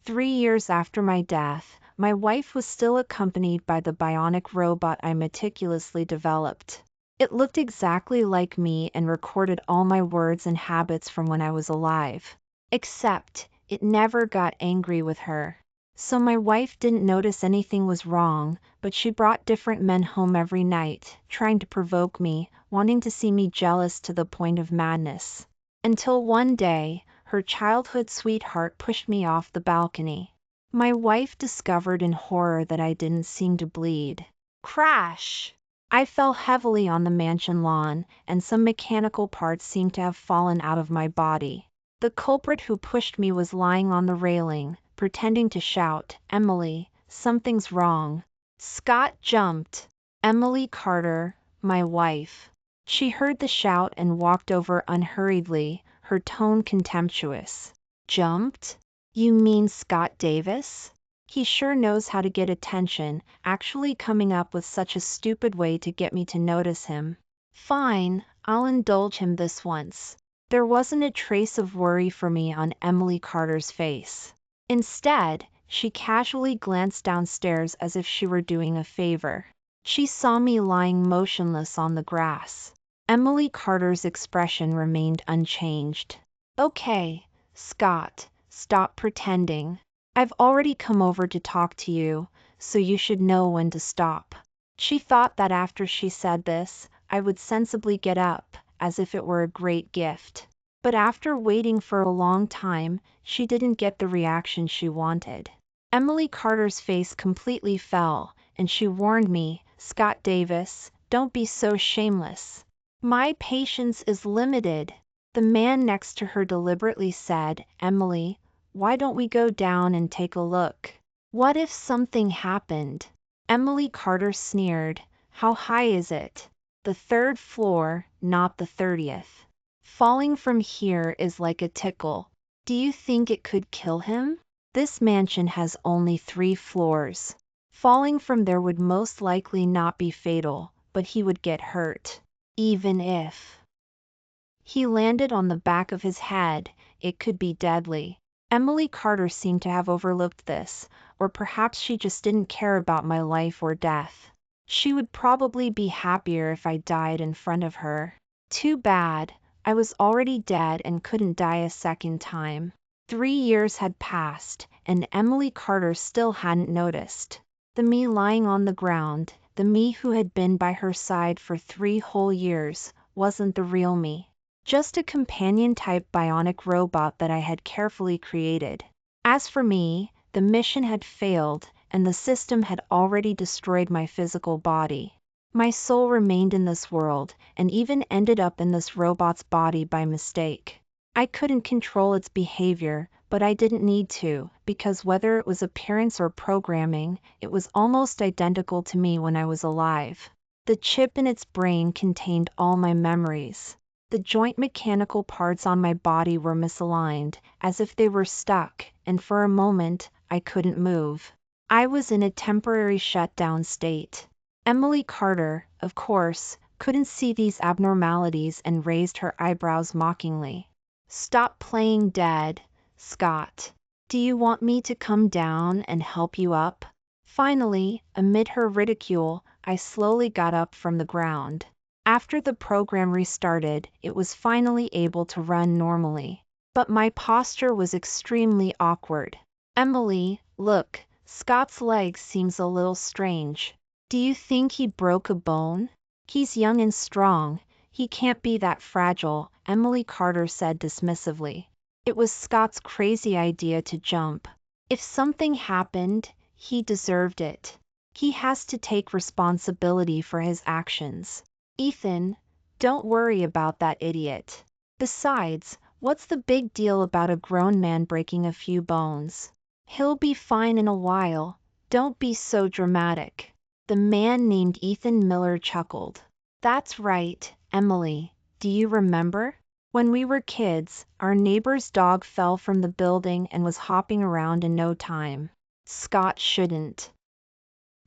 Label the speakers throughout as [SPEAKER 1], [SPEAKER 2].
[SPEAKER 1] 3 years after my death, my wife was still accompanied by the bionic robot I meticulously developed. It looked exactly like me and recorded all my words and habits from when I was alive. Except, it never got angry with her. So my wife didn't notice anything was wrong, but she brought different men home every night, trying to provoke me, wanting to see me jealous to the point of madness. Until one day, her childhood sweetheart pushed me off the balcony. My wife discovered in horror that I didn't seem to bleed. Crash! I fell heavily on the mansion lawn, and some mechanical parts seemed to have fallen out of my body. The culprit who pushed me was lying on the railing, pretending to shout, "Emily, something's wrong." Scott jumped. Emily Carter, my wife. She heard the shout and walked over unhurriedly, her tone contemptuous. Jumped? You mean Scott Davis? He sure knows how to get attention, actually coming up with such a stupid way to get me to notice him. Fine, I'll indulge him this once. There wasn't a trace of worry for me on Emily Carter's face. Instead, she casually glanced downstairs as if she were doing a favor. She saw me lying motionless on the grass. Emily Carter's expression remained unchanged. Okay, Scott, stop pretending. I've already come over to talk to you, so you should know when to stop. She thought that after she said this, I would sensibly get up, as if it were a great gift. But after waiting for a long time, she didn't get the reaction she wanted. Emily Carter's face completely fell, and she warned me, "Scott Davis, don't be so shameless. My patience is limited." The man next to her deliberately said, "Emily, why don't we go down and take a look? What if something happened?" Emily Carter sneered, "How high is it?" "The 3rd floor, not the 30th. Falling from here is like a tickle. Do you think it could kill him? This mansion has only 3 floors. Falling from there would most likely not be fatal, but he would get hurt. Even if he landed on the back of his head, it could be deadly." Emily Carter seemed to have overlooked this, or perhaps she just didn't care about my life or death. She would probably be happier if I died in front of her. Too bad, I was already dead and couldn't die a second time. 3 years had passed, and Emily Carter still hadn't noticed. The me lying on the ground, the me who had been by her side for 3 whole years, wasn't the real me. Just a companion-type bionic robot that I had carefully created. As for me, the mission had failed, and the system had already destroyed my physical body. My soul remained in this world, and even ended up in this robot's body by mistake. I couldn't control its behavior, but I didn't need to, because whether it was appearance or programming, it was almost identical to me when I was alive. The chip in its brain contained all my memories. The joint mechanical parts on my body were misaligned, as if they were stuck, and for a moment, I couldn't move. I was in a temporary shutdown state. Emily Carter, of course, couldn't see these abnormalities and raised her eyebrows mockingly. "Stop playing dead, Scott. Do you want me to come down and help you up?" Finally, amid her ridicule, I slowly got up from the ground. After the program restarted, it was finally able to run normally. But my posture was extremely awkward. "Emily, look, Scott's leg seems a little strange. Do you think he broke a bone? He's young and strong. He can't be that fragile," Emily Carter said dismissively. It was Scott's crazy idea to jump. If something happened, he deserved it. He has to take responsibility for his actions. Ethan, don't worry about that idiot. Besides, what's the big deal about a grown man breaking a few bones? He'll be fine in a while. Don't be so dramatic. The man named Ethan Miller chuckled. That's right, Emily. Do you remember? When we were kids, our neighbor's dog fell from the building and was hopping around in no time. Scott shouldn't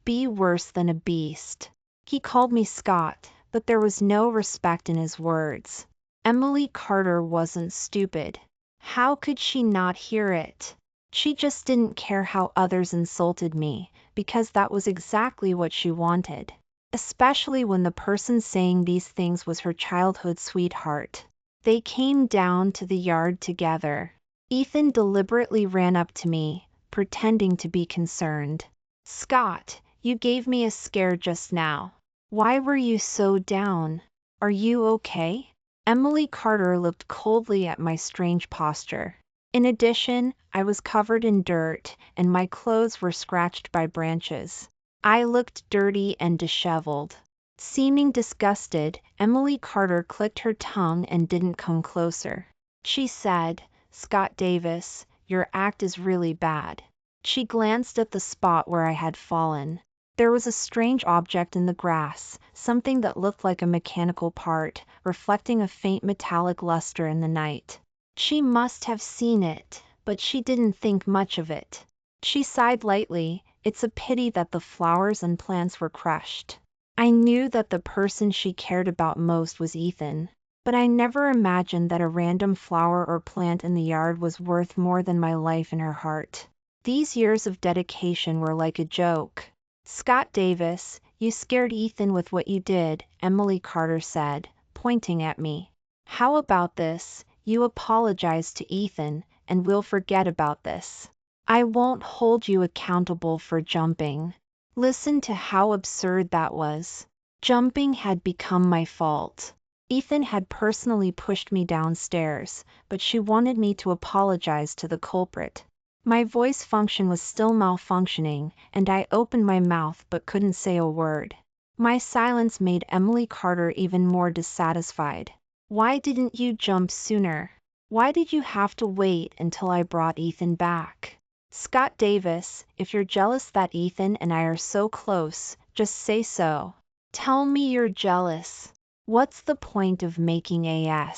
[SPEAKER 1] be worse than a beast. He called me Scott, but there was no respect in his words. Emily Carter wasn't stupid. How could she not hear it? She just didn't care how others insulted me, because that was exactly what she wanted. Especially when the person saying these things was her childhood sweetheart. They came down to the yard together. Ethan deliberately ran up to me, pretending to be concerned. "Scott, you gave me a scare just now. Why were you so down? Are you okay?" Emily Carter looked coldly at my strange posture. In addition, I was covered in dirt, and my clothes were scratched by branches. I looked dirty and disheveled. Seeming disgusted, Emily Carter clicked her tongue and didn't come closer. She said, "Scott Davis, your act is really bad." She glanced at the spot where I had fallen. There was a strange object in the grass, something that looked like a mechanical part, reflecting a faint metallic luster in the night. She must have seen it, but she didn't think much of it. She sighed lightly. "It's a pity that the flowers and plants were crushed." I knew that the person she cared about most was Ethan, but I never imagined that a random flower or plant in the yard was worth more than my life in her heart. These years of dedication were like a joke. "Scott Davis, you scared Ethan with what you did," Emily Carter said, pointing at me. "How about this? You apologize to Ethan, and we'll forget about this. I won't hold you accountable for jumping." Listen to how absurd that was. Jumping had become my fault. Ethan had personally pushed me downstairs, but she wanted me to apologize to the culprit. My voice function was still malfunctioning, and I opened my mouth but couldn't say a word. My silence made Emily Carter even more dissatisfied. "Why didn't you jump sooner? Why did you have to wait until I brought Ethan back? Scott Davis, if you're jealous that Ethan and I are so close, just say so. Tell me you're jealous. What's the point of making a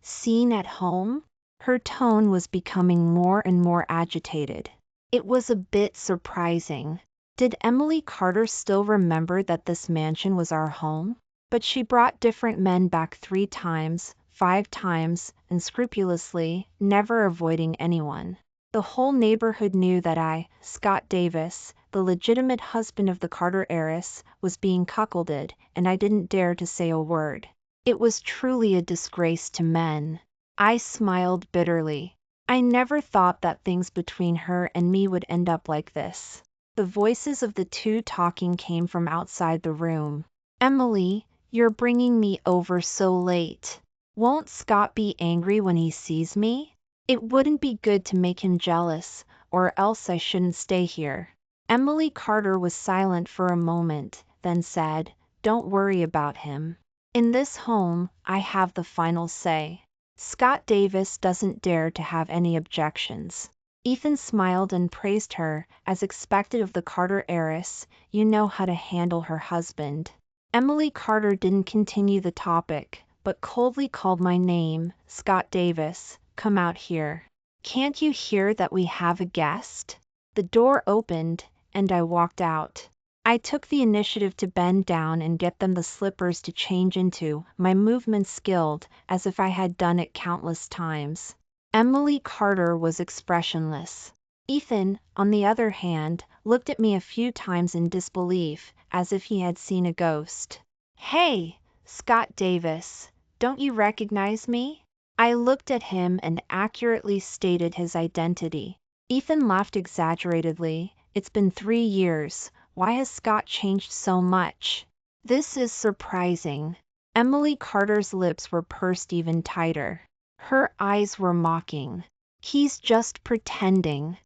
[SPEAKER 1] scene at home?" Her tone was becoming more and more agitated. It was a bit surprising. Did Emily Carter still remember that this mansion was our home? But she brought different men back 3 times, 5 times, and scrupulously, never avoiding anyone. The whole neighborhood knew that I, Scott Davis, the legitimate husband of the Carter heiress, was being cuckolded, and I didn't dare to say a word. It was truly a disgrace to men. I smiled bitterly. I never thought that things between her and me would end up like this. The voices of the two talking came from outside the room. "Emily, you're bringing me over so late. Won't Scott be angry when he sees me? It wouldn't be good to make him jealous, or else I shouldn't stay here." Emily Carter was silent for a moment, then said, "Don't worry about him. In this home, I have the final say. Scott Davis doesn't dare to have any objections." Ethan smiled and praised her, as expected of the Carter heiress. "You know how to handle her husband." Emily Carter didn't continue the topic, but coldly called my name. "Scott Davis, come out here. Can't you hear that we have a guest?" The door opened, and I walked out. I took the initiative to bend down and get them the slippers to change into, my movements skilled, as if I had done it countless times. Emily Carter was expressionless. Ethan, on the other hand, looked at me a few times in disbelief, as if he had seen a ghost. "Hey, Scott Davis, don't you recognize me?" I looked at him and accurately stated his identity. Ethan laughed exaggeratedly. "It's been 3 years. Why has Scott changed so much?" "This is surprising." Emily Carter's lips were pursed even tighter. Her eyes were mocking. "He's just pretending.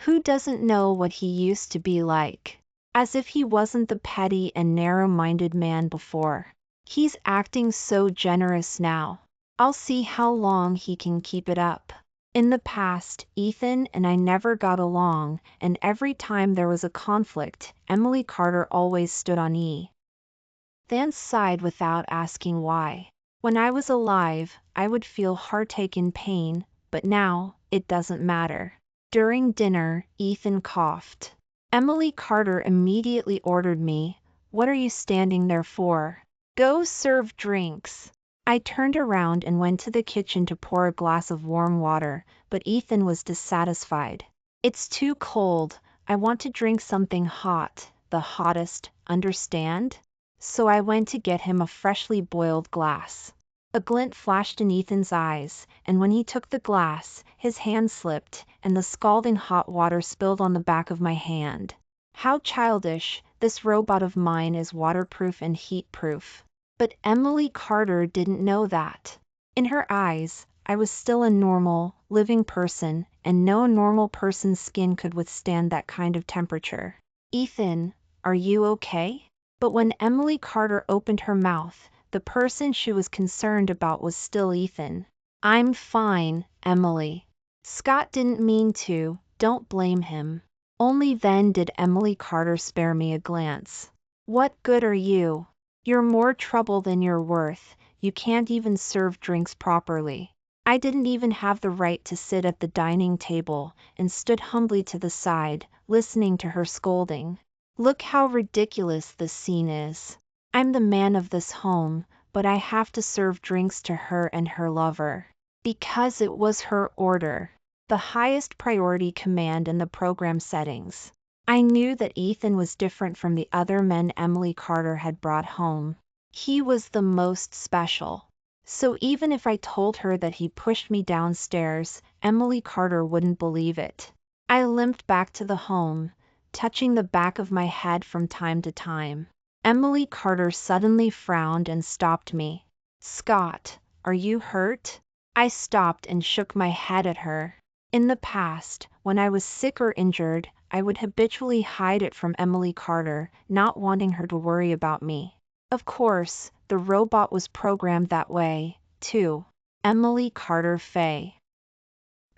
[SPEAKER 1] Who doesn't know what he used to be like? As if he wasn't the petty and narrow-minded man before. He's acting so generous now. I'll see how long he can keep it up." In the past, Ethan and I never got along, and every time there was a conflict, Emily Carter always stood on Ethan's side without asking why. When I was alive, I would feel heartache and pain, but now, it doesn't matter. During dinner, Ethan coughed. Emily Carter immediately ordered me, "What are you standing there for? Go serve drinks." I turned around and went to the kitchen to pour a glass of warm water, but Ethan was dissatisfied. It's too cold. I want to drink something hot, the hottest, understand? So I went to get him a freshly boiled glass. A glint flashed in Ethan's eyes, and when he took the glass, his hand slipped, and the scalding hot water spilled on the back of my hand. How childish, this robot of mine is waterproof and heat-proof. But Emily Carter didn't know that. In her eyes, I was still a normal, living person, and no normal person's skin could withstand that kind of temperature. Ethan, are you okay? But when Emily Carter opened her mouth, the person she was concerned about was still Ethan. I'm fine, Emily. Scott didn't mean to, don't blame him. Only then did Emily Carter spare me a glance. What good are you? You're more trouble than you're worth. You can't even serve drinks properly. I didn't even have the right to sit at the dining table, and stood humbly to the side, listening to her scolding. Look how ridiculous this scene is. I'm the man of this home, but I have to serve drinks to her and her lover. Because it was her order. The highest priority command in the program settings. I knew that Ethan was different from the other men Emily Carter had brought home. He was the most special. So even if I told her that he pushed me downstairs, Emily Carter wouldn't believe it. I limped back to the home, touching the back of my head from time to time. Emily Carter suddenly frowned and stopped me. Scott, are you hurt? I stopped and shook my head at her. In the past, when I was sick or injured, I would habitually hide it from Emily Carter, not wanting her to worry about me. Of course, the robot was programmed that way, too. Emily Carter Faye.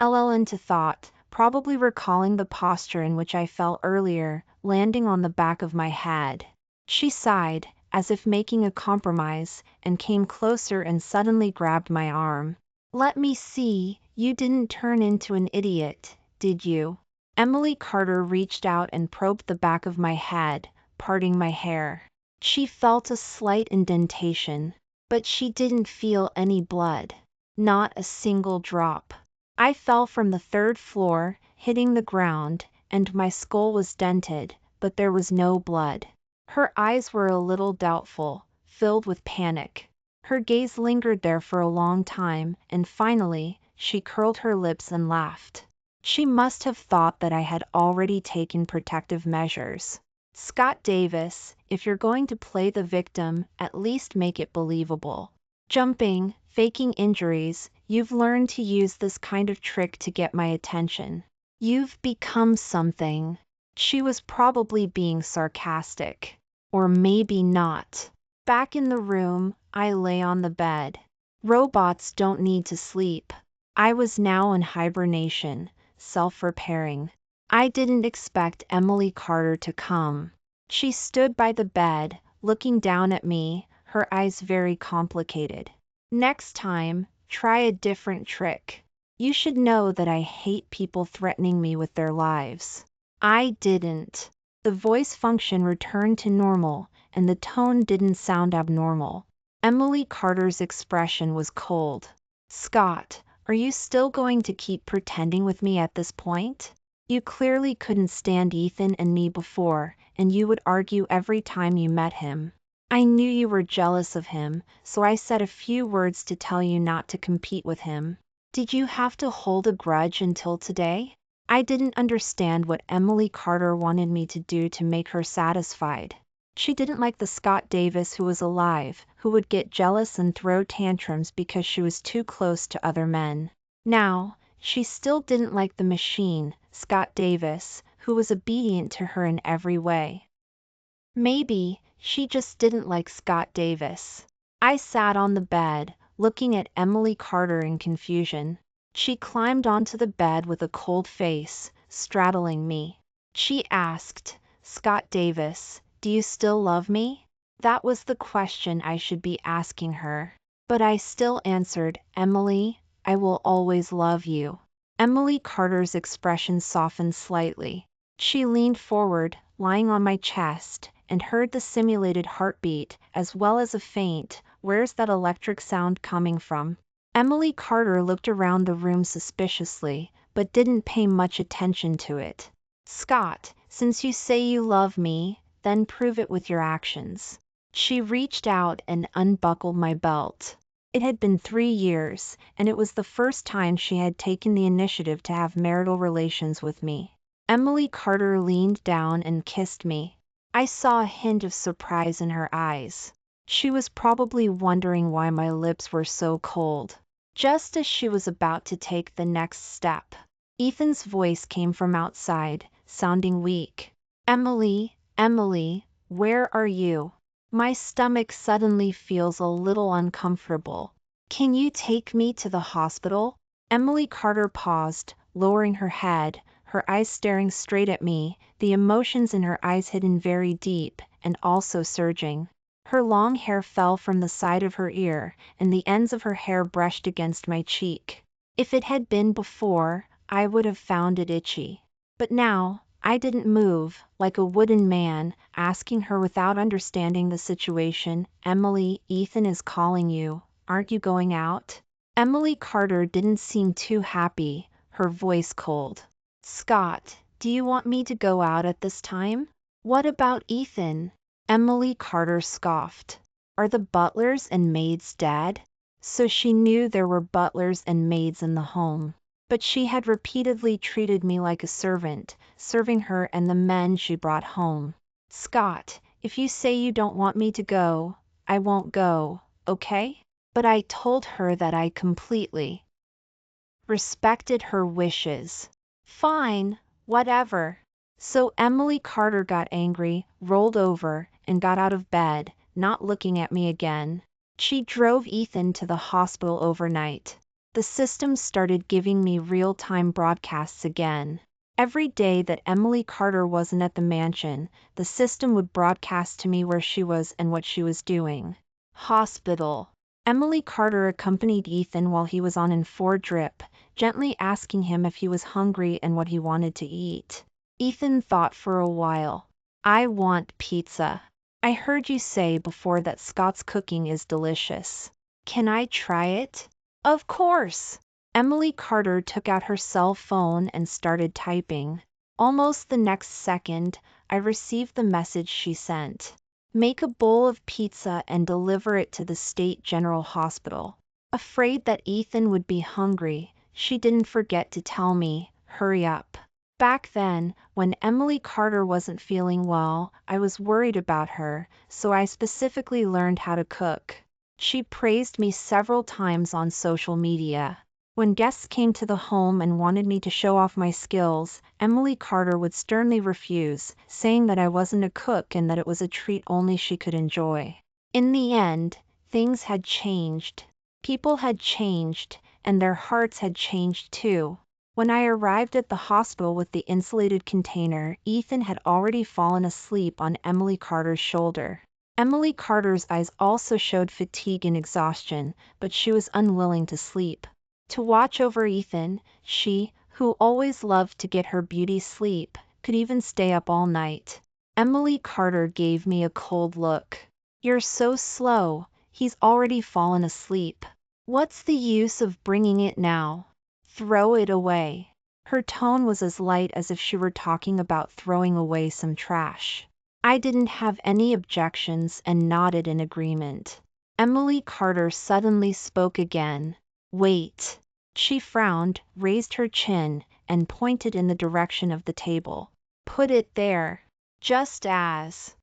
[SPEAKER 1] LL into thought, probably recalling the posture in which I fell earlier, landing on the back of my head. She sighed, as if making a compromise, and came closer and suddenly grabbed my arm. Let me see, you didn't turn into an idiot, did you? Emily Carter reached out and probed the back of my head, parting my hair. She felt a slight indentation, but she didn't feel any blood. Not a single drop. I fell from the 3rd floor, hitting the ground, and my skull was dented, but there was no blood. Her eyes were a little doubtful, filled with panic. Her gaze lingered there for a long time, and finally, she curled her lips and laughed. She must have thought that I had already taken protective measures. Scott Davis, if you're going to play the victim, at least make it believable. Jumping, faking injuries, you've learned to use this kind of trick to get my attention. You've become something. She was probably being sarcastic. Or maybe not. Back in the room, I lay on the bed. Robots don't need to sleep. I was now in hibernation, self-repairing. I didn't expect Emily Carter to come. She stood by the bed, looking down at me, her eyes very complicated. Next time, try a different trick. You should know that I hate people threatening me with their lives. I didn't. The voice function returned to normal, and the tone didn't sound abnormal. Emily Carter's expression was cold. Scott, are you still going to keep pretending with me at this point? You clearly couldn't stand Ethan and me before, and you would argue every time you met him. I knew you were jealous of him, so I said a few words to tell you not to compete with him. Did you have to hold a grudge until today? I didn't understand what Emily Carter wanted me to do to make her satisfied. She didn't like the Scott Davis who was alive, who would get jealous and throw tantrums because she was too close to other men. Now, she still didn't like the machine, Scott Davis, who was obedient to her in every way. Maybe, she just didn't like Scott Davis. I sat on the bed, looking at Emily Carter in confusion. She climbed onto the bed with a cold face, straddling me. She asked, Scott Davis, do you still love me? That was the question I should be asking her. But I still answered, Emily, I will always love you. Emily Carter's expression softened slightly. She leaned forward, lying on my chest, and heard the simulated heartbeat, as well as a faint, Where's that electric sound coming from? Emily Carter looked around the room suspiciously, but didn't pay much attention to it. Scott, since you say you love me, then prove it with your actions. She reached out and unbuckled my belt. It had been 3 years, and it was the first time she had taken the initiative to have marital relations with me. Emily Carter leaned down and kissed me. I saw a hint of surprise in her eyes. She was probably wondering why my lips were so cold. Just as she was about to take the next step, Ethan's voice came from outside, sounding weak. Emily, Emily, where are you? My stomach suddenly feels a little uncomfortable. Can you take me to the hospital? Emily Carter paused, lowering her head, her eyes staring straight at me, the emotions in her eyes hidden very deep, and also surging. Her long hair fell from the side of her ear, and the ends of her hair brushed against my cheek. If it had been before, I would have found it itchy. But now, I didn't move, like a wooden man, asking her without understanding the situation, Emily, Ethan is calling you. Aren't you going out? Emily Carter didn't seem too happy, her voice cold. Scott, do you want me to go out at this time? What about Ethan? Emily Carter scoffed. Are the butlers and maids dead? So she knew there were butlers and maids in the home. But she had repeatedly treated me like a servant, serving her and the men she brought home. Scott, if you say you don't want me to go, I won't go, okay? But I told her that I completely respected her wishes. Fine, whatever. So Emily Carter got angry, rolled over, and got out of bed, not looking at me again. She drove Ethan to the hospital overnight. The system started giving me real-time broadcasts again. Every day that Emily Carter wasn't at the mansion, the system would broadcast to me where she was and what she was doing. Hospital. Emily Carter accompanied Ethan while he was on N4 drip, gently asking him if he was hungry and what he wanted to eat. Ethan thought for a while. I want pizza. I heard you say before that Scott's cooking is delicious. Can I try it? Of course. Emily Carter took out her cell phone and started typing. Almost the next second, I received the message she sent. Make a bowl of pizza and deliver it to the State General Hospital. Afraid that Ethan would be hungry, she didn't forget to tell me, hurry up. Back then, when Emily Carter wasn't feeling well, I was worried about her, so I specifically learned how to cook. She praised me several times on social media. When guests came to the home and wanted me to show off my skills, Emily Carter would sternly refuse, saying that I wasn't a cook and that it was a treat only she could enjoy. In the end, things had changed. People had changed, and their hearts had changed too. When I arrived at the hospital with the insulated container, Ethan had already fallen asleep on Emily Carter's shoulder. Emily Carter's eyes also showed fatigue and exhaustion, but she was unwilling to sleep. To watch over Ethan, she, who always loved to get her beauty sleep, could even stay up all night. Emily Carter gave me a cold look. You're so slow, he's already fallen asleep. What's the use of bringing it now? Throw it away. Her tone was as light as if she were talking about throwing away some trash. I didn't have any objections and nodded in agreement. Emily Carter suddenly spoke again. Wait. She frowned, raised her chin, and pointed in the direction of the table. Put it there. Just as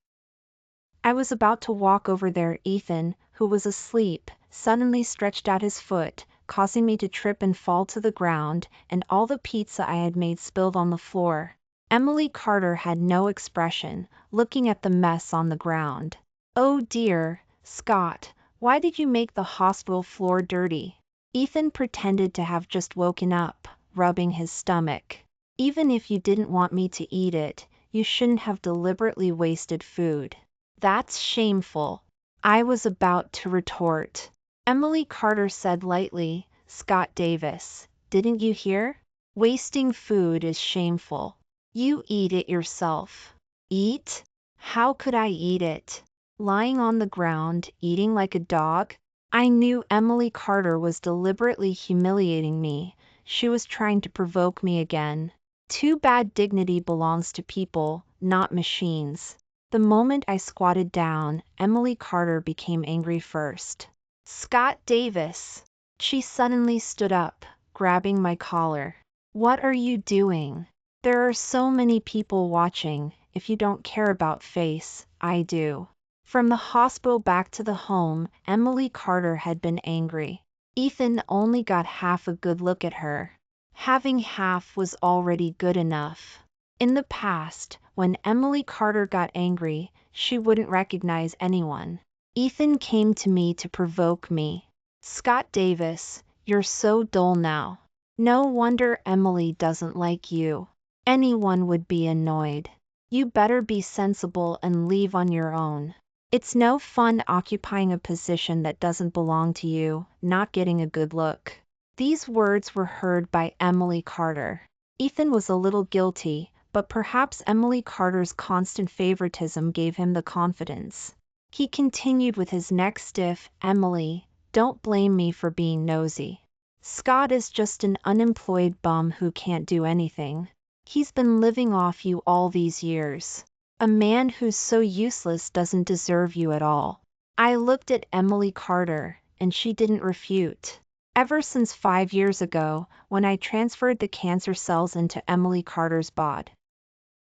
[SPEAKER 1] I was about to walk over there, Ethan, who was asleep, suddenly stretched out his foot, causing me to trip and fall to the ground, and all the pizza I had made spilled on the floor. Emily Carter had no expression, looking at the mess on the ground. Oh dear, Scott, why did you make the hospital floor dirty? Ethan pretended to have just woken up, rubbing his stomach. Even if you didn't want me to eat it, you shouldn't have deliberately wasted food. That's shameful. I was about to retort. Emily Carter said lightly, Scott Davis, didn't you hear? Wasting food is shameful. You eat it yourself. Eat? How could I eat it? lying on the ground, eating like a dog. I knew Emily Carter was deliberately humiliating me. She was trying to provoke me again. Too bad dignity belongs to people, not machines. The moment I squatted down, Emily Carter became angry first. Scott Davis. She suddenly stood up, grabbing my collar. What are you doing? There are so many people watching. If you don't care about face, I do. From the hospital back to the home, Emily Carter had been angry. Ethan only got half a good look at her. Having half was already good enough. In the past, when Emily Carter got angry, she wouldn't recognize anyone. Ethan came to me to provoke me. Scott Davis, you're so dull now. No wonder Emily doesn't like you. Anyone would be annoyed. You better be sensible and leave on your own. It's no fun occupying a position that doesn't belong to you, not getting a good look. These words were heard by Emily Carter. Ethan was a little guilty, but perhaps Emily Carter's constant favoritism gave him the confidence. He continued with his neck stiff, Emily, don't blame me for being nosy. Scott is just an unemployed bum who can't do anything. He's been living off you all these years. A man who's so useless doesn't deserve you at all. I looked at Emily Carter, and she didn't refute. Ever since 5 years ago, when I transferred the cancer cells into Emily Carter's bod.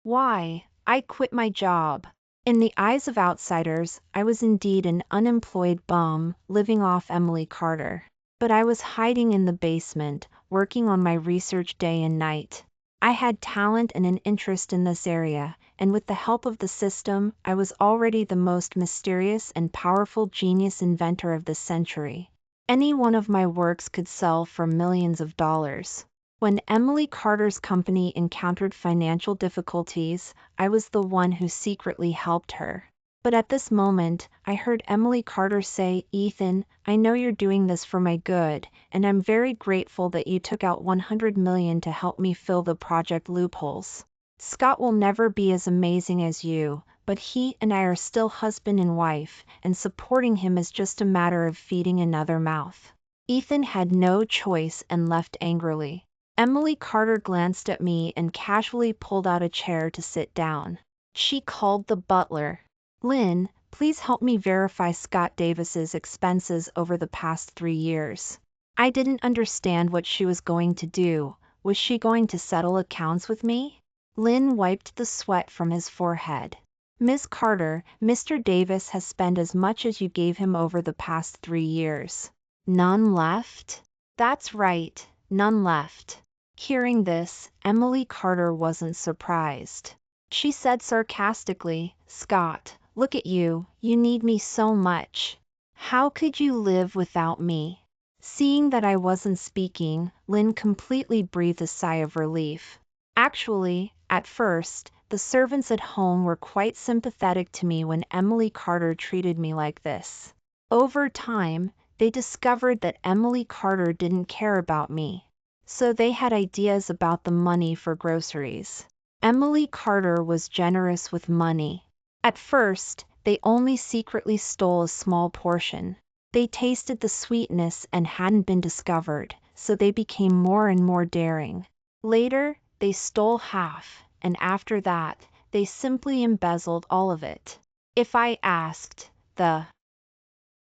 [SPEAKER 1] Why, I quit my job. In the eyes of outsiders, I was indeed an unemployed bum, living off Emily Carter. But I was hiding in the basement, working on my research day and night. I had talent and an interest in this area, and with the help of the system, I was already the most mysterious and powerful genius inventor of the century. Any one of my works could sell for millions of dollars. When Emily Carter's company encountered financial difficulties, I was the one who secretly helped her. But at this moment, I heard Emily Carter say, Ethan, I know you're doing this for my good, and I'm very grateful that you took out $100 million to help me fill the project loopholes. Scott will never be as amazing as you, but he and I are still husband and wife, and supporting him is just a matter of feeding another mouth. Ethan had no choice and left angrily. Emily Carter glanced at me and casually pulled out a chair to sit down. She called the butler. Lynn, please help me verify Scott Davis's expenses over the past 3 years. I didn't understand what she was going to do. Was she going to settle accounts with me? Lynn wiped the sweat from his forehead. Ms. Carter, Mr. Davis has spent as much as you gave him over the past 3 years. None left? That's right, none left. Hearing this, Emily Carter wasn't surprised. She said sarcastically, Scott, look at you, you need me so much. How could you live without me? Seeing that I wasn't speaking, Lynn completely breathed a sigh of relief. Actually, at first, the servants at home were quite sympathetic to me when Emily Carter treated me like this. Over time, they discovered that Emily Carter didn't care about me. So they had ideas about the money for groceries. Emily Carter was generous with money. At first, they only secretly stole a small portion. They tasted the sweetness and hadn't been discovered, so they became more and more daring. Later, they stole half, and after that, they simply embezzled all of it. If I asked,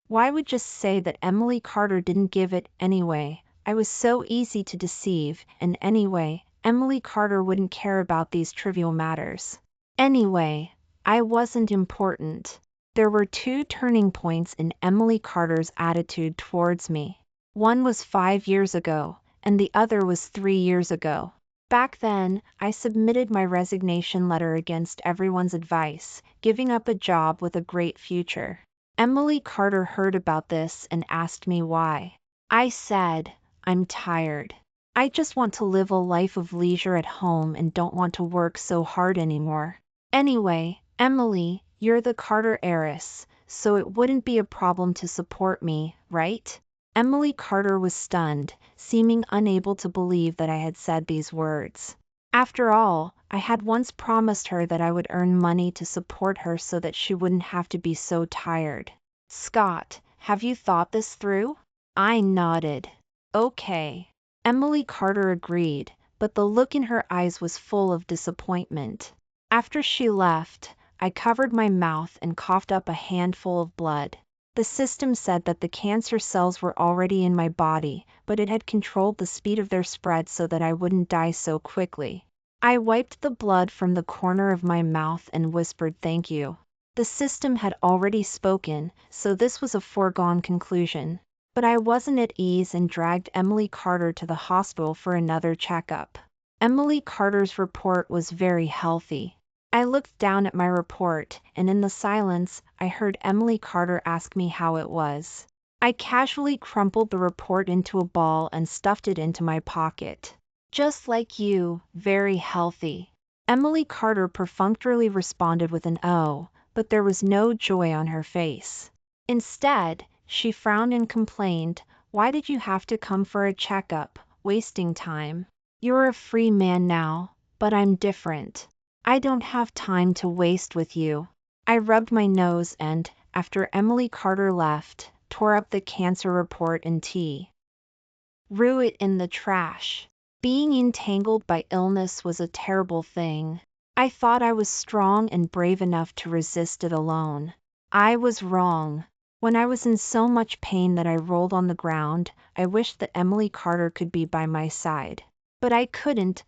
[SPEAKER 1] why would just say that Emily Carter didn't give it anyway. I was so easy to deceive, and anyway, Emily Carter wouldn't care about these trivial matters. Anyway, I wasn't important. There were 2 turning points in Emily Carter's attitude towards me. One was 5 years ago, and the other was 3 years ago. Back then, I submitted my resignation letter against everyone's advice, giving up a job with a great future. Emily Carter heard about this and asked me why. I said, I'm tired. I just want to live a life of leisure at home and don't want to work so hard anymore. Anyway, Emily, you're the Carter heiress, so it wouldn't be a problem to support me, right? Emily Carter was stunned, seeming unable to believe that I had said these words. After all, I had once promised her that I would earn money to support her so that she wouldn't have to be so tired. Scott, have you thought this through? I nodded. Okay. Emily Carter agreed, but the look in her eyes was full of disappointment. After she left, I covered my mouth and coughed up a handful of blood. The system said that the cancer cells were already in my body, but it had controlled the speed of their spread so that I wouldn't die so quickly. I wiped the blood from the corner of my mouth and whispered thank you. The system had already spoken, so this was a foregone conclusion. But I wasn't at ease and dragged Emily Carter to the hospital for another checkup. Emily Carter's report was very healthy. I looked down at my report, and in the silence, I heard Emily Carter ask me how it was. I casually crumpled the report into a ball and stuffed it into my pocket. Just like you, very healthy. Emily Carter perfunctorily responded with an "oh," but there was no joy on her face. Instead, she frowned and complained, "Why did you have to come for a checkup, wasting time? You're a free man now, but I'm different. I don't have time to waste with you." I rubbed my nose and, after Emily Carter left, tore up the cancer report and threw it in the trash. Being entangled by illness was a terrible thing. I thought I was strong and brave enough to resist it alone. I was wrong. When I was in so much pain that I rolled on the ground, I wished that Emily Carter could be by my side. But I couldn't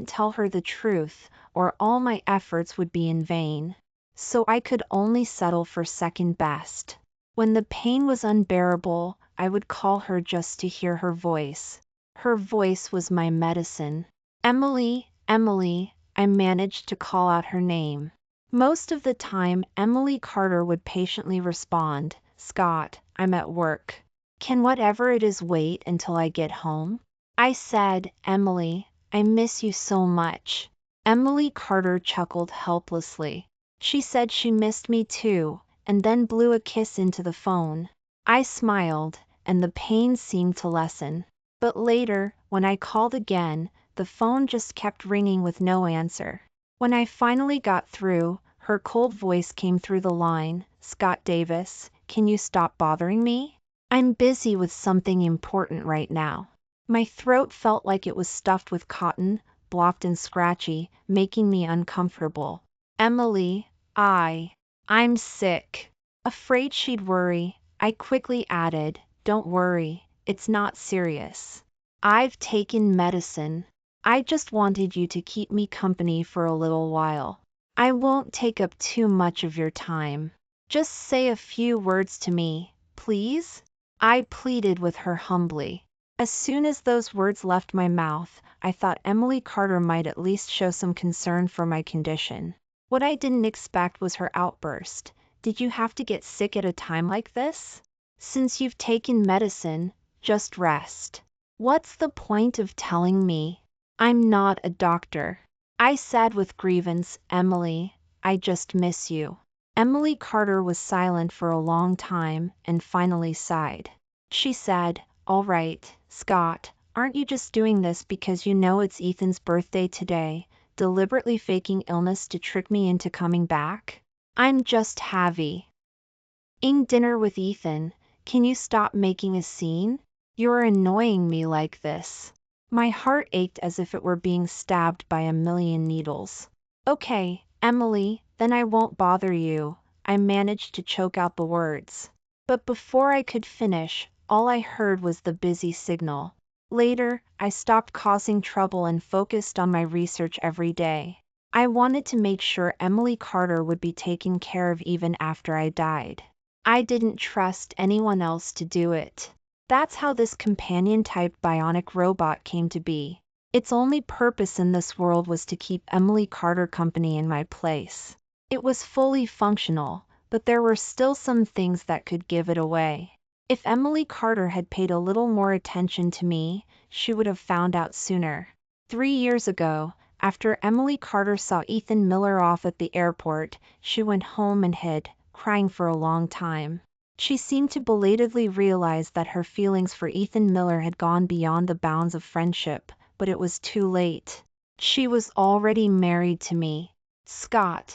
[SPEAKER 1] tell her the truth, or all my efforts would be in vain. So I could only settle for second best. When the pain was unbearable, I would call her just to hear her voice. Her voice was my medicine. "Emily, Emily," I managed to call out her name. Most of the time, Emily Carter would patiently respond, "Scott, I'm at work. Can whatever it is wait until I get home?" I said, "Emily, I miss you so much." Emily Carter chuckled helplessly. She said she missed me too, and then blew a kiss into the phone. I smiled, and the pain seemed to lessen. But later, when I called again, the phone just kept ringing with no answer. When I finally got through, her cold voice came through the line, "Scott Davis, can you stop bothering me? I'm busy with something important right now." My throat felt like it was stuffed with cotton, blocked and scratchy, making me uncomfortable. "Emily, I'm sick." Afraid she'd worry, I quickly added, "Don't worry, it's not serious. I've taken medicine. I just wanted you to keep me company for a little while. I won't take up too much of your time. Just say a few words to me, please?" I pleaded with her humbly. As soon as those words left my mouth, I thought Emily Carter might at least show some concern for my condition. What I didn't expect was her outburst. "Did you have to get sick at a time like this? Since you've taken medicine, just rest. What's the point of telling me? I'm not a doctor." I said with grievance, "Emily, I just miss you." Emily Carter was silent for a long time and finally sighed. She said, "All right, Scott, aren't you just doing this because you know it's Ethan's birthday today, deliberately faking illness to trick me into coming back?" "I'm just having dinner with Ethan. Can you stop making a scene? You're annoying me like this." My heart ached as if it were being stabbed by a million needles. "Okay, Emily, then I won't bother you." I managed to choke out the words. But before I could finish, all I heard was the busy signal. Later, I stopped causing trouble and focused on my research every day. I wanted to make sure Emily Carter would be taken care of even after I died. I didn't trust anyone else to do it. That's how this companion-type bionic robot came to be. Its only purpose in this world was to keep Emily Carter company in my place. It was fully functional, but there were still some things that could give it away. If Emily Carter had paid a little more attention to me, she would have found out sooner. 3 years ago, after Emily Carter saw Ethan Miller off at the airport, she went home and hid, crying for a long time. She seemed to belatedly realize that her feelings for Ethan Miller had gone beyond the bounds of friendship, but it was too late. She was already married to me. Scott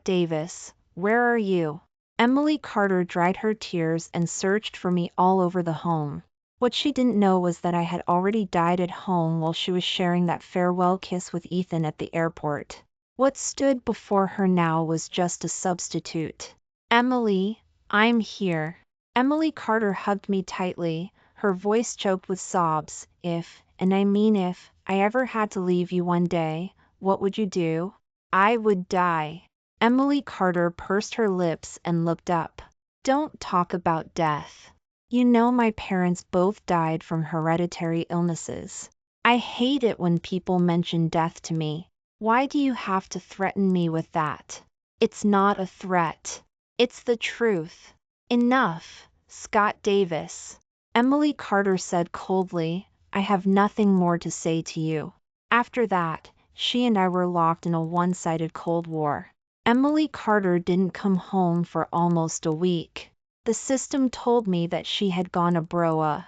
[SPEAKER 1] Davis, where are you? Emily Carter dried her tears and searched for me all over the home. What she didn't know was that I had already died at home while she was sharing that farewell kiss with Ethan at the airport. What stood before her now was just a substitute. Emily, I'm here. Emily Carter hugged me tightly, her voice choked with sobs. If, and I mean if, I ever had to leave you one day, what would you do? I would die. Emily Carter pursed her lips and looked up. Don't talk about death. You know my parents both died from hereditary illnesses. I hate it when people mention death to me. Why do you have to threaten me with that? It's not a threat. It's the truth. Enough, Scott Davis. Emily Carter said coldly, I have nothing more to say to you. After that, she and I were locked in a one-sided Cold War. Emily Carter didn't come home for almost a week. The system told me that she had gone abroad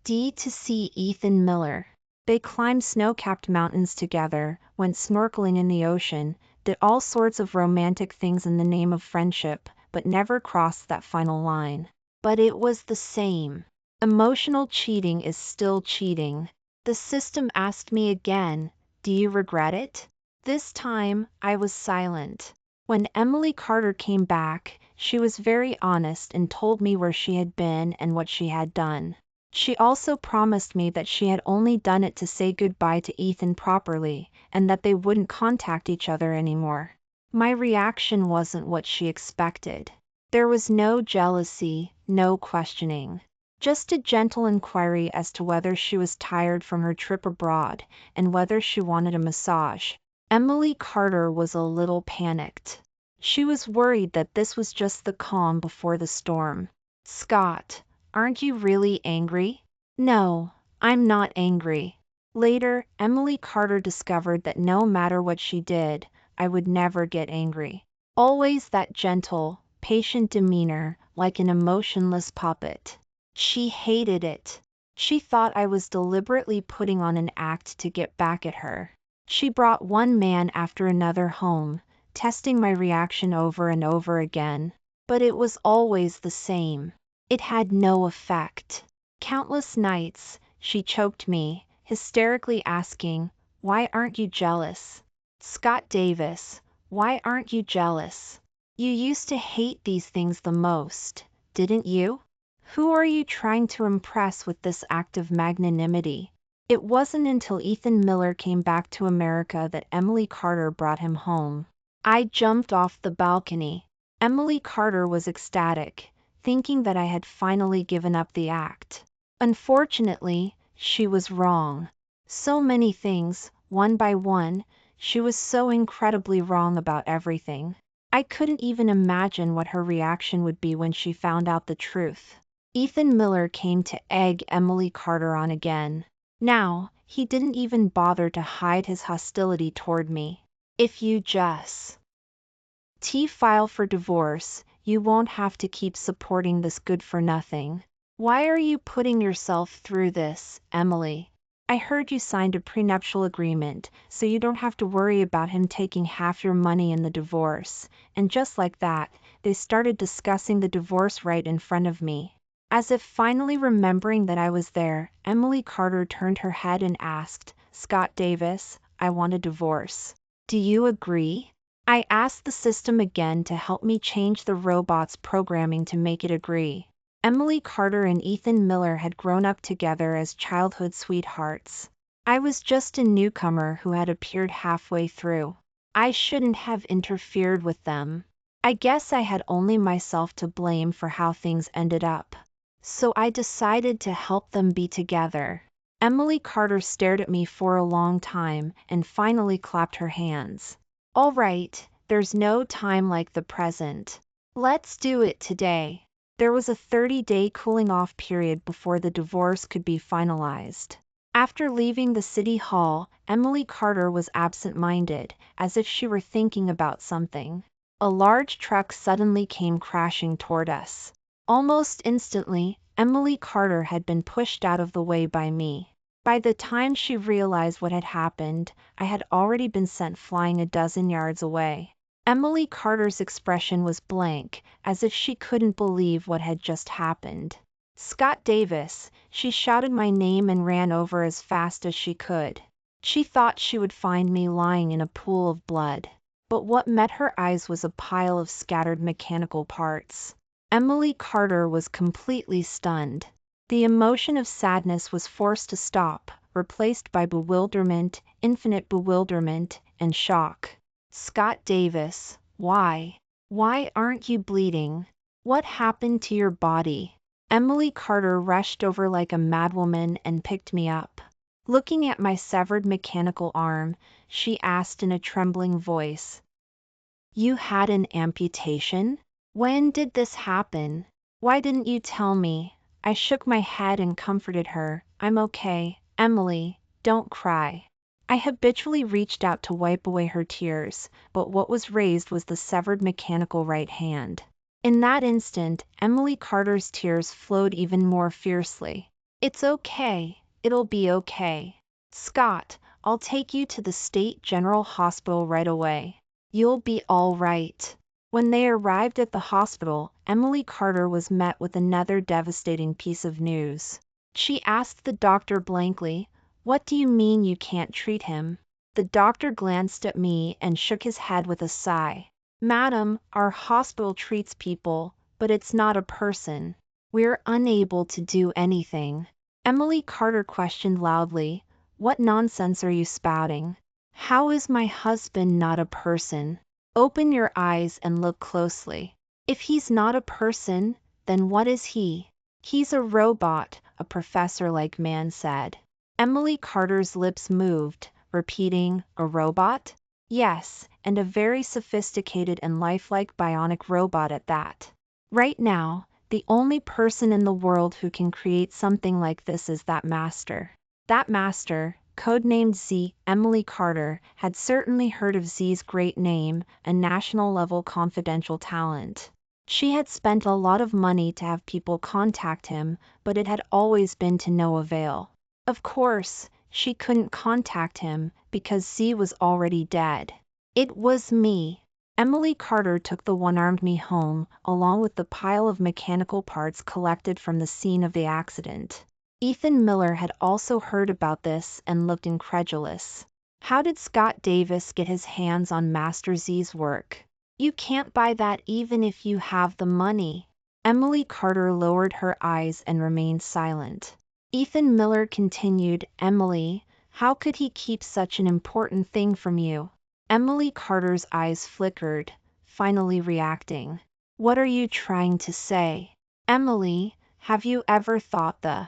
[SPEAKER 1] to see Ethan Miller. They climbed snow-capped mountains together, went snorkeling in the ocean, did all sorts of romantic things in the name of friendship, but never crossed that final line. But it was the same. Emotional cheating is still cheating. The system asked me again, do you regret it? This time, I was silent. When Emily Carter came back, she was very honest and told me where she had been and what she had done. She also promised me that she had only done it to say goodbye to Ethan properly, and that they wouldn't contact each other anymore. My reaction wasn't what she expected. There was no jealousy, no questioning. Just a gentle inquiry as to whether she was tired from her trip abroad, and whether she wanted a massage. Emily Carter was a little panicked. She was worried that this was just the calm before the storm. Scott, aren't you really angry? No, I'm not angry. Later, Emily Carter discovered that no matter what she did, I would never get angry. Always that gentle, patient demeanor, like an emotionless puppet. She hated it. She thought I was deliberately putting on an act to get back at her. She brought one man after another home, testing my reaction over and over again. But it was always the same. It had no effect. Countless nights, she choked me, hysterically asking, why aren't you jealous? Scott Davis, why aren't you jealous? You used to hate these things the most, didn't you? Who are you trying to impress with this act of magnanimity? It wasn't until Ethan Miller came back to America that Emily Carter brought him home. I jumped off the balcony. Emily Carter was ecstatic, thinking that I had finally given up the act. Unfortunately, she was wrong. So many things, one by one, she was so incredibly wrong about everything. I couldn't even imagine what her reaction would be when she found out the truth. Ethan Miller came to egg Emily Carter on again. Now, he didn't even bother to hide his hostility toward me. If you just file for divorce, you won't have to keep supporting this good-for-nothing. Why are you putting yourself through this, Emily? I heard you signed a prenuptial agreement, so you don't have to worry about him taking half your money in the divorce. And just like that, they started discussing the divorce right in front of me. As if finally remembering that I was there, Emily Carter turned her head and asked, Scott Davis, I want a divorce. Do you agree? I asked the system again to help me change the robot's programming to make it agree. Emily Carter and Ethan Miller had grown up together as childhood sweethearts. I was just a newcomer who had appeared halfway through. I shouldn't have interfered with them. I guess I had only myself to blame for how things ended up. So I decided to help them be together. Emily Carter stared at me for a long time and finally clapped her hands. All right, there's no time like the present. Let's do it today. There was a 30-day cooling-off period before the divorce could be finalized. After leaving the city hall, Emily Carter was absent-minded, as if she were thinking about something. A large truck suddenly came crashing toward us. Almost instantly, Emily Carter had been pushed out of the way by me. By the time she realized what had happened, I had already been sent flying a dozen yards away. Emily Carter's expression was blank, as if she couldn't believe what had just happened. "Scott Davis!" She shouted my name and ran over as fast as she could. She thought she would find me lying in a pool of blood. But what met her eyes was a pile of scattered mechanical parts. Emily Carter was completely stunned. The emotion of sadness was forced to stop, replaced by bewilderment, infinite bewilderment, and shock. "Scott Davis, why? Why aren't you bleeding? What happened to your body?" Emily Carter rushed over like a madwoman and picked me up. Looking at my severed mechanical arm, she asked in a trembling voice, "You had an amputation? When did this happen? Why didn't you tell me?" I shook my head and comforted her. "I'm okay, Emily, don't cry." I habitually reached out to wipe away her tears, but what was raised was the severed mechanical right hand. In that instant, Emily Carter's tears flowed even more fiercely. "It's okay. It'll be okay. Scott, I'll take you to the State General Hospital right away. You'll be all right." When they arrived at the hospital, Emily Carter was met with another devastating piece of news. She asked the doctor blankly, "What do you mean you can't treat him?" The doctor glanced at me and shook his head with a sigh. "Madam, our hospital treats people, but it's not a person. We're unable to do anything." Emily Carter questioned loudly, "What nonsense are you spouting? How is my husband not a person? Open your eyes and look closely. If he's not a person, then what is he?" "He's a robot," a professor-like man said. Emily Carter's lips moved, repeating, "A robot?" "Yes, and a very sophisticated and lifelike bionic robot at that. Right now, the only person in the world who can create something like this is that master." That master, codenamed Z, Emily Carter, had certainly heard of Z's great name, a national-level confidential talent. She had spent a lot of money to have people contact him, but it had always been to no avail. Of course, she couldn't contact him, because Z was already dead. It was me. Emily Carter took the one-armed me home, along with the pile of mechanical parts collected from the scene of the accident. Ethan Miller had also heard about this and looked incredulous. How did Scott Davis get his hands on Master Z's work? "You can't buy that even if you have the money." Emily Carter lowered her eyes and remained silent. Ethan Miller continued, "Emily, how could he keep such an important thing from you?" Emily Carter's eyes flickered, finally reacting. "What are you trying to say? Emily, have you ever thought the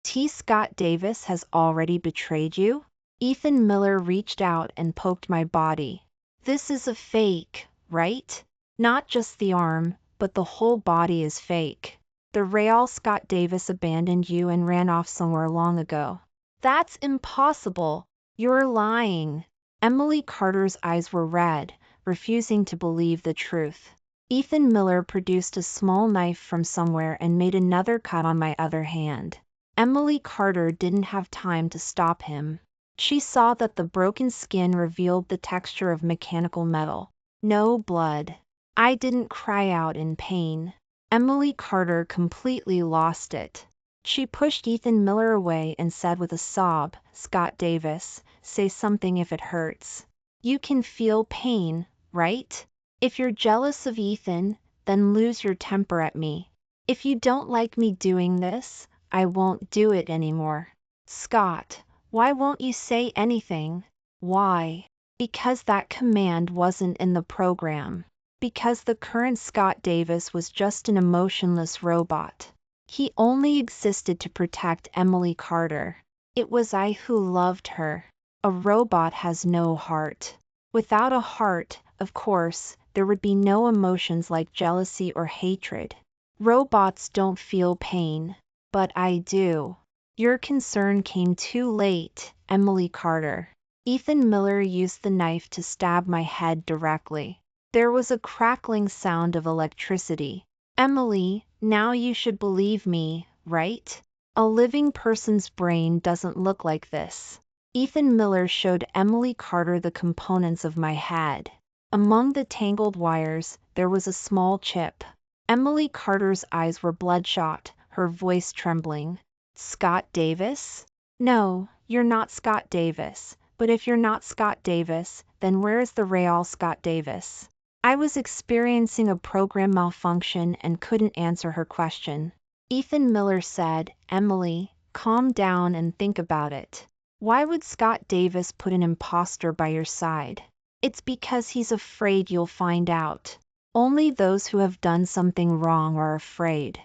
[SPEAKER 1] T. Scott Davis has already betrayed you?" Ethan Miller reached out and poked my body. "This is a fake, right? Not just the arm, but the whole body is fake. The real Scott Davis abandoned you and ran off somewhere long ago." "That's impossible. You're lying." Emily Carter's eyes were red, refusing to believe the truth. Ethan Miller produced a small knife from somewhere and made another cut on my other hand. Emily Carter didn't have time to stop him. She saw that the broken skin revealed the texture of mechanical metal. No blood. I didn't cry out in pain. Emily Carter completely lost it. She pushed Ethan Miller away and said with a sob, "Scott Davis, say something if it hurts. You can feel pain, right? If you're jealous of Ethan, then lose your temper at me. If you don't like me doing this, I won't do it anymore." "Scott, why won't you say anything?" "Why? Because that command wasn't in the program. Because the current Scott Davis was just an emotionless robot. He only existed to protect Emily Carter. It was I who loved her. A robot has no heart. Without a heart, of course, there would be no emotions like jealousy or hatred. Robots don't feel pain. But I do. Your concern came too late, Emily Carter." Ethan Miller used the knife to stab my head directly. There was a crackling sound of electricity. "Emily, now you should believe me, right? A living person's brain doesn't look like this. Ethan Miller showed Emily Carter the components of my head. Among the tangled wires, there was a small chip. Emily Carter's eyes were bloodshot, her voice trembling. Scott Davis? No, you're not Scott Davis. But if you're not Scott Davis, then where is the real Scott Davis? I was experiencing a program malfunction and couldn't answer her question. Ethan Miller said, Emily, calm down and think about it. Why would Scott Davis put an imposter by your side? It's because he's afraid you'll find out. Only those who have done something wrong are afraid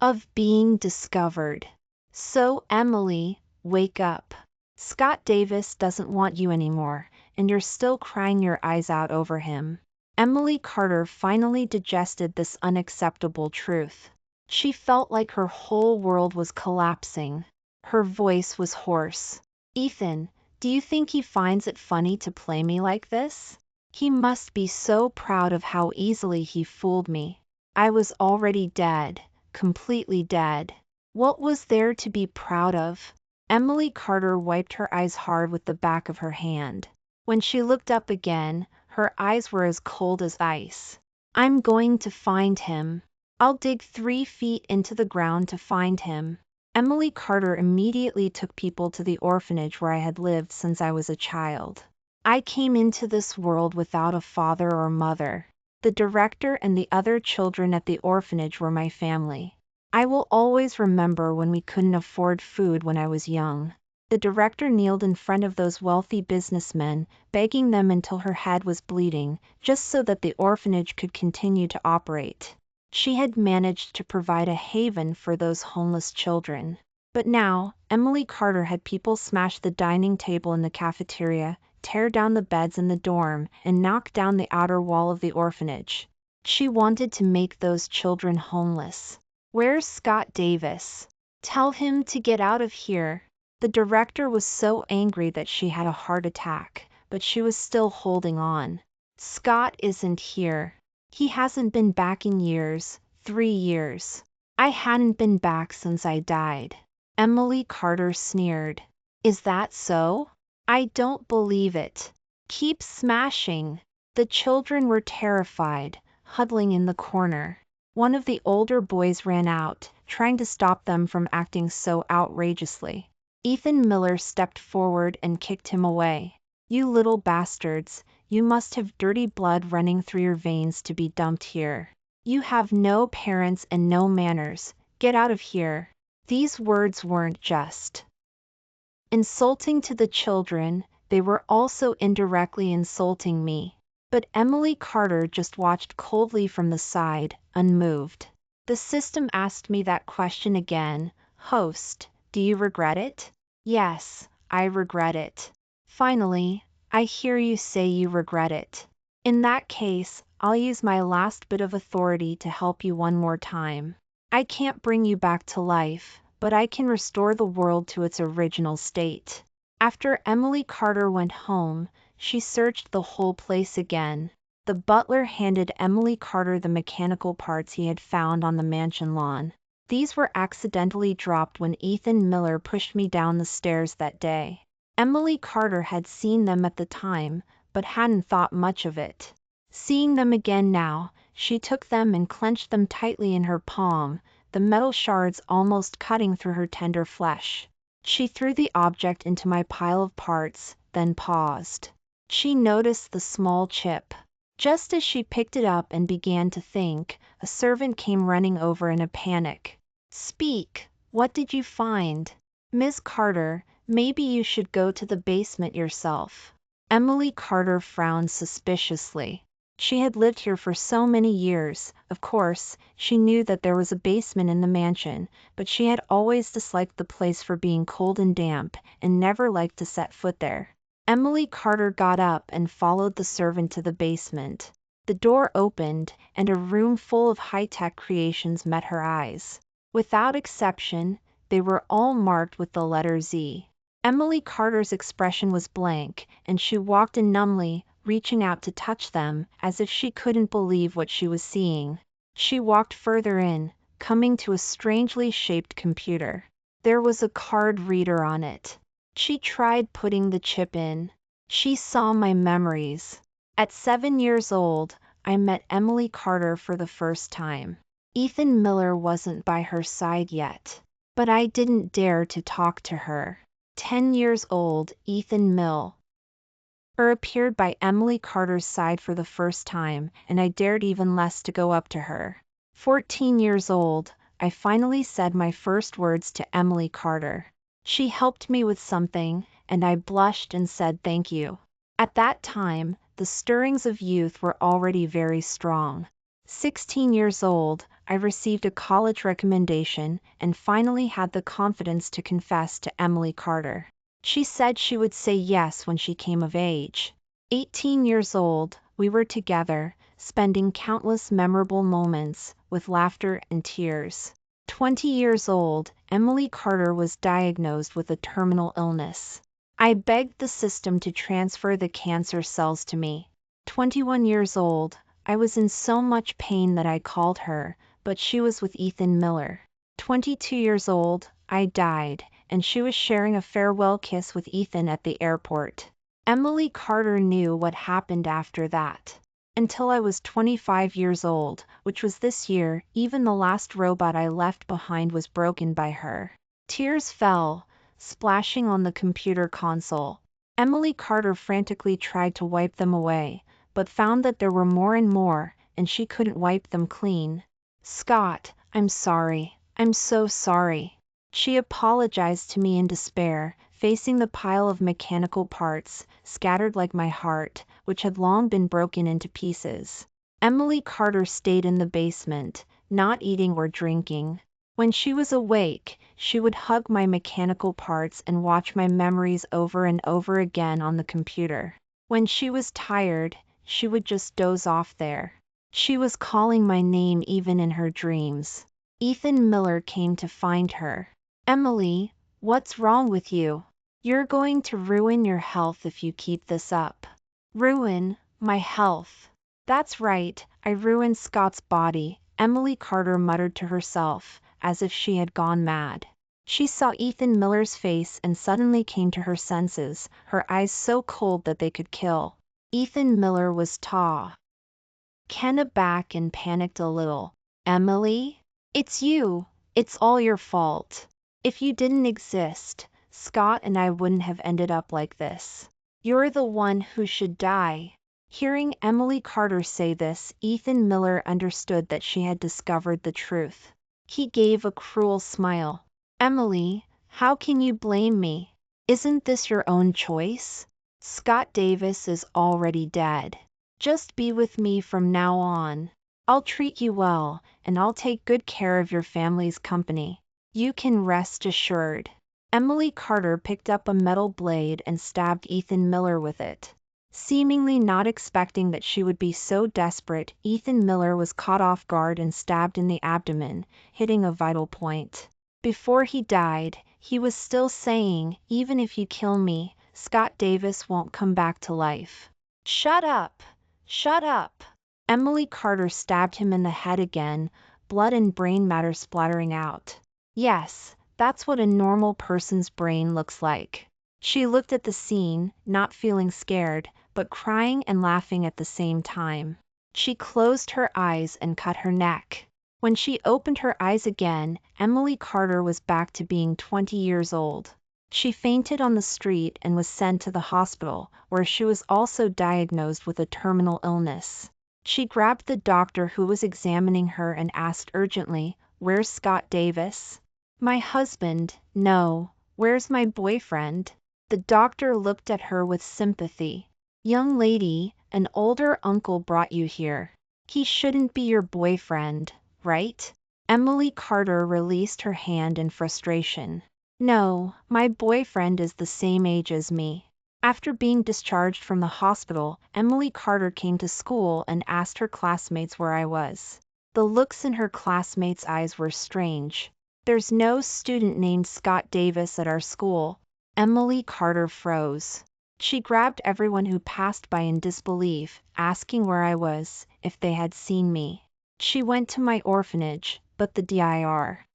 [SPEAKER 1] of being discovered. So, Emily, wake up. Scott Davis doesn't want you anymore, and you're still crying your eyes out over him. Emily Carter finally digested this unacceptable truth. She felt like her whole world was collapsing. Her voice was hoarse. Ethan, do you think he finds it funny to play me like this? He must be so proud of how easily he fooled me. I was already dead, completely dead. What was there to be proud of? Emily Carter wiped her eyes hard with the back of her hand. When she looked up again, her eyes were as cold as ice. I'm going to find him. I'll dig 3 feet into the ground to find him. Emily Carter immediately took people to the orphanage where I had lived since I was a child. I came into this world without a father or mother. The director and the other children at the orphanage were my family. I will always remember when we couldn't afford food when I was young. The director kneeled in front of those wealthy businessmen, begging them until her head was bleeding, just so that the orphanage could continue to operate. She had managed to provide a haven for those homeless children. But now, Emily Carter had people smash the dining table in the cafeteria, tear down the beds in the dorm, and knock down the outer wall of the orphanage. She wanted to make those children homeless. Where's Scott Davis? Tell him to get out of here. The director was so angry that she had a heart attack, but she was still holding on. Scott isn't here. He hasn't been back in years, 3 years. I hadn't been back since I died. Emily Carter sneered. Is that so? I don't believe it. Keep smashing. The children were terrified, huddling in the corner. One of the older boys ran out, trying to stop them from acting so outrageously. Ethan Miller stepped forward and kicked him away. You little bastards, you must have dirty blood running through your veins to be dumped here. You have no parents and no manners. Get out of here. These words weren't just insulting to the children, they were also indirectly insulting me. But Emily Carter just watched coldly from the side, unmoved. The system asked me that question again. Host, do you regret it? Yes, I regret it. Finally, I hear you say you regret it. In that case, I'll use my last bit of authority to help you one more time. I can't bring you back to life, but I can restore the world to its original state. After Emily Carter went home, she searched the whole place again. The butler handed Emily Carter the mechanical parts he had found on the mansion lawn. These were accidentally dropped when Ethan Miller pushed me down the stairs that day. Emily Carter had seen them at the time, but hadn't thought much of it. Seeing them again now, she took them and clenched them tightly in her palm, the metal shards almost cutting through her tender flesh. She threw the object into my pile of parts, then paused. She noticed the small chip. Just as she picked it up and began to think, a servant came running over in a panic. Speak, what did you find? Miss Carter, maybe you should go to the basement yourself. Emily Carter frowned suspiciously. She had lived here for so many years. Of course, she knew that there was a basement in the mansion, but she had always disliked the place for being cold and damp, and never liked to set foot there. Emily Carter got up and followed the servant to the basement. The door opened, and a room full of high-tech creations met her eyes. Without exception, they were all marked with the letter Z. Emily Carter's expression was blank, and she walked in numbly, reaching out to touch them, as if she couldn't believe what she was seeing. She walked further in, coming to a strangely shaped computer. There was a card reader on it. She tried putting the chip in. She saw my memories. At 7 years old, I met Emily Carter for the first time. Ethan Miller wasn't by her side yet, but I didn't dare to talk to her. 10 years old, Ethan Miller appeared by Emily Carter's side for the first time, and I dared even less to go up to her. 14 years old, I finally said my first words to Emily Carter. She helped me with something, and I blushed and said thank you. At that time, the stirrings of youth were already very strong. 16 years old, I received a college recommendation and finally had the confidence to confess to Emily Carter. She said she would say yes when she came of age. 18 years old, we were together, spending countless memorable moments, with laughter and tears. 20 years old, Emily Carter was diagnosed with a terminal illness. I begged the system to transfer the cancer cells to me. 21 years old, I was in so much pain that I called her, but she was with Ethan Miller. 22 years old, I died, and she was sharing a farewell kiss with Ethan at the airport. Emily Carter knew what happened after that. Until I was 25 years old, which was this year, even the last robot I left behind was broken by her. Tears fell, splashing on the computer console. Emily Carter frantically tried to wipe them away, but found that there were more and more, and she couldn't wipe them clean. Scott, I'm sorry. I'm so sorry. She apologized to me in despair, facing the pile of mechanical parts, scattered like my heart, which had long been broken into pieces. Emily Carter stayed in the basement, not eating or drinking. When she was awake, she would hug my mechanical parts and watch my memories over and over again on the computer. When she was tired, she would just doze off there. She was calling my name even in her dreams. Ethan Miller came to find her. Emily, what's wrong with you? You're going to ruin your health if you keep this up. Ruin my health. That's right, I ruined Scott's body, Emily Carter muttered to herself, as if she had gone mad. She saw Ethan Miller's face and suddenly came to her senses, her eyes so cold that they could kill. Ethan Miller was taken aback and panicked a little. Emily? It's you. It's all your fault. If you didn't exist, Scott and I wouldn't have ended up like this. You're the one who should die. Hearing Emily Carter say this, Ethan Miller understood that she had discovered the truth. He gave a cruel smile. Emily, how can you blame me? Isn't this your own choice? Scott Davis is already dead. Just be with me from now on. I'll treat you well, and I'll take good care of your family's company. You can rest assured. Emily Carter picked up a metal blade and stabbed Ethan Miller with it. Seemingly not expecting that she would be so desperate, Ethan Miller was caught off guard and stabbed in the abdomen, hitting a vital point. Before he died, he was still saying, "Even if you kill me, Scott Davis won't come back to life." Shut up! Shut up! Emily Carter stabbed him in the head again, blood and brain matter splattering out. Yes, that's what a normal person's brain looks like. She looked at the scene, not feeling scared, but crying and laughing at the same time. She closed her eyes and cut her neck. When she opened her eyes again, Emily Carter was back to being 20 years old. She fainted on the street and was sent to the hospital, where she was also diagnosed with a terminal illness. She grabbed the doctor who was examining her and asked urgently, "Where's Scott Davis?" "My husband." "No, where's my boyfriend?" The doctor looked at her with sympathy. "Young lady, an older uncle brought you here. He shouldn't be your boyfriend, right?" Emily Carter released her hand in frustration. "No, my boyfriend is the same age as me." After being discharged from the hospital, Emily Carter came to school and asked her classmates where I was. The looks in her classmates' eyes were strange. "There's no student named Scott Davis at our school." Emily Carter froze. She grabbed everyone who passed by in disbelief, asking where I was, if they had seen me. She went to my orphanage, but the dir.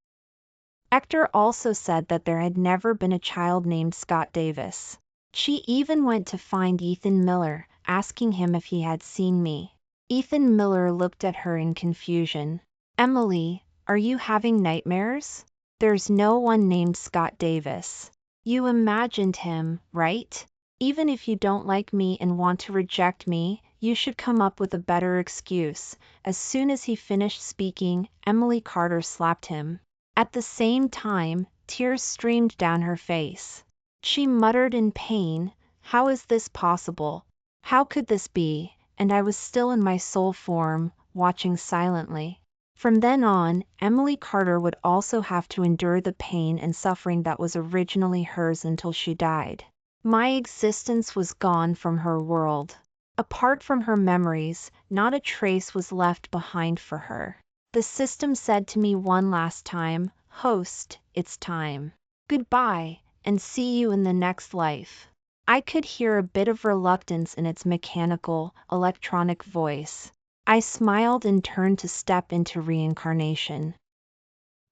[SPEAKER 1] Hector also said that there had never been a child named Scott Davis. She even went to find Ethan Miller, asking him if he had seen me. Ethan Miller looked at her in confusion. Emily, are you having nightmares? There's no one named Scott Davis. You imagined him, right? Even if you don't like me and want to reject me, you should come up with a better excuse. As soon as he finished speaking, Emily Carter slapped him. At the same time, tears streamed down her face. She muttered in pain, "How is this possible? How could this be?" And I was still in my soul form, watching silently. From then on, Emily Carter would also have to endure the pain and suffering that was originally hers until she died. My existence was gone from her world. Apart from her memories, not a trace was left behind for her. The system said to me one last time, "Host, it's time. Goodbye, and see you in the next life." I could hear a bit of reluctance in its mechanical, electronic voice. I smiled and turned to step into reincarnation.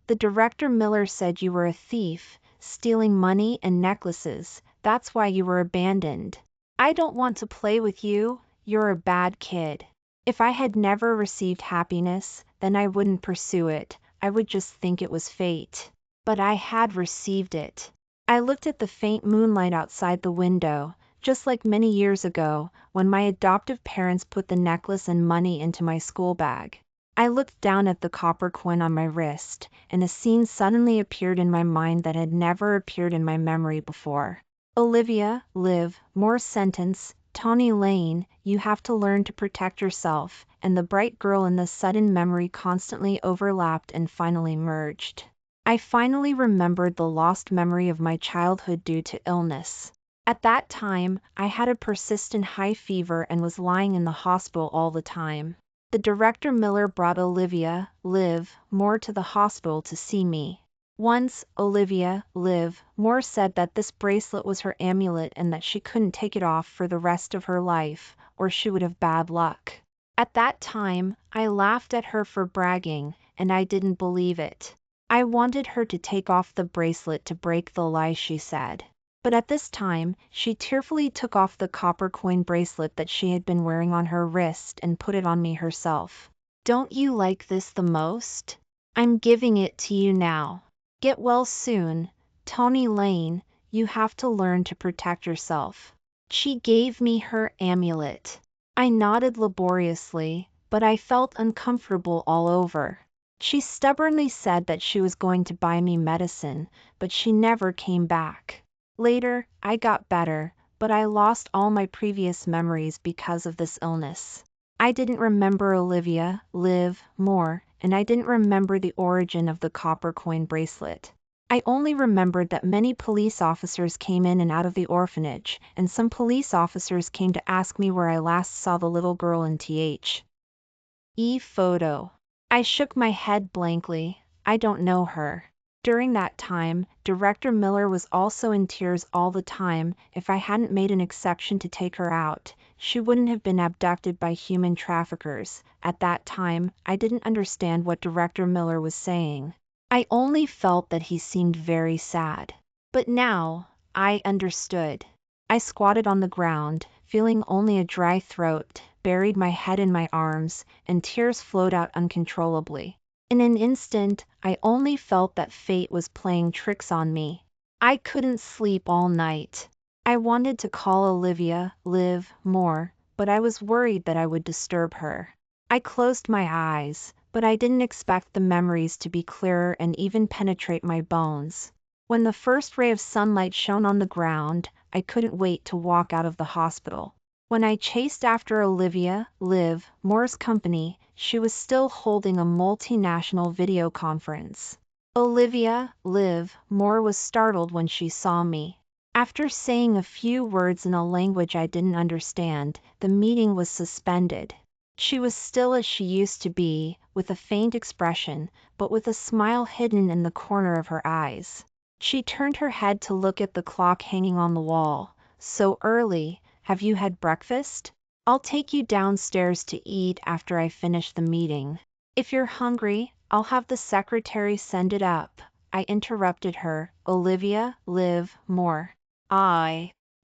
[SPEAKER 1] The director Miller said you were a thief, stealing money and necklaces. That's why you were abandoned. I don't want to play with you. You're a bad kid. If I had never received happiness, then I wouldn't pursue it. I would just think it was fate. But I had received it. I looked at the faint moonlight outside the window, just like many years ago, when my adoptive parents put the necklace and money into my school bag. I looked down at the copper coin on my wrist, and a scene suddenly appeared in my mind that had never appeared in my memory before. Olivia, Liv, Moore's sentence, Tawny Lane, you have to learn to protect yourself, and the bright girl in the sudden memory constantly overlapped and finally merged. I finally remembered the lost memory of my childhood due to illness. At that time, I had a persistent high fever and was lying in the hospital all the time. The director Miller brought Olivia, Liv, Moore to the hospital to see me. Once, Olivia, Liv, Moore said that this bracelet was her amulet and that she couldn't take it off for the rest of her life, or she would have bad luck. At that time, I laughed at her for bragging, and I didn't believe it. I wanted her to take off the bracelet to break the lie she said. But at this time, she tearfully took off the copper coin bracelet that she had been wearing on her wrist and put it on me herself. Don't you like this the most? I'm giving it to you now. Get well soon. Tawny Lane, you have to learn to protect yourself. She gave me her amulet. I nodded laboriously, but I felt uncomfortable all over. She stubbornly said that she was going to buy me medicine, but she never came back. Later, I got better, but I lost all my previous memories because of this illness. I didn't remember Olivia, Liv, Moore, and I didn't remember the origin of the copper coin bracelet. I only remembered that many police officers came in and out of the orphanage, and some police officers came to ask me where I last saw the little girl in THE photo. I shook my head blankly. I don't know her. During that time, Director Miller was also in tears all the time. If I hadn't made an exception to take her out, she wouldn't have been abducted by human traffickers. At that time, I didn't understand what Director Miller was saying. I only felt that he seemed very sad. But now, I understood. I squatted on the ground, feeling only a dry throat, buried my head in my arms, and tears flowed out uncontrollably. In an instant, I only felt that fate was playing tricks on me. I couldn't sleep all night. I wanted to call Olivia, Liv, Moore, but I was worried that I would disturb her. I closed my eyes, but I didn't expect the memories to be clearer and even penetrate my bones. When the first ray of sunlight shone on the ground, I couldn't wait to walk out of the hospital. When I chased after Olivia, Liv, Moore's company, she was still holding a multinational video conference. Olivia, Liv, Moore was startled when she saw me. After saying a few words in a language I didn't understand, the meeting was suspended. She was still as she used to be, with a faint expression, but with a smile hidden in the corner of her eyes. She turned her head to look at the clock hanging on the wall. So early. Have you had breakfast? I'll take you downstairs to eat after I finish the meeting. If you're hungry, I'll have the secretary send it up. I interrupted her. Olivia, Liv, more.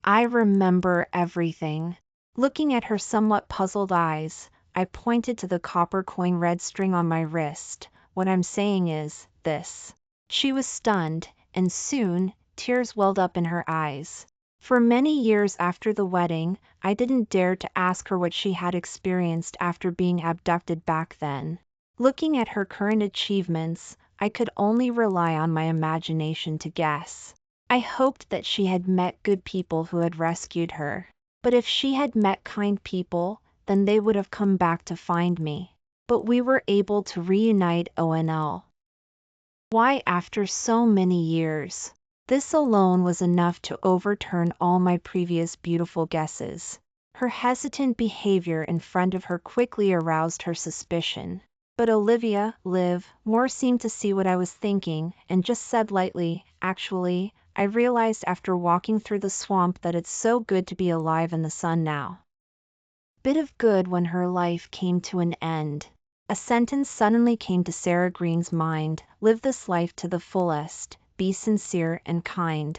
[SPEAKER 1] I remember everything. Looking at her somewhat puzzled eyes, I pointed to the copper coin red string on my wrist. What I'm saying is this. She was stunned, and soon, tears welled up in her eyes. For many years after the wedding, I didn't dare to ask her what she had experienced after being abducted back then. Looking at her current achievements, I could only rely on my imagination to guess. I hoped that she had met good people who had rescued her. But if she had met kind people, then they would have come back to find me. But we were able to reunite ONL. Why, after so many years? This alone was enough to overturn all my previous beautiful guesses. Her hesitant behavior in front of her quickly aroused her suspicion. But Olivia, Liv, more seemed to see what I was thinking, and just said lightly, actually, I realized after walking through the swamp that it's so good to be alive in the sun now. Bit of good when her life came to an end. A sentence suddenly came to Sarah Green's mind. Live this life to the fullest. Be sincere and kind.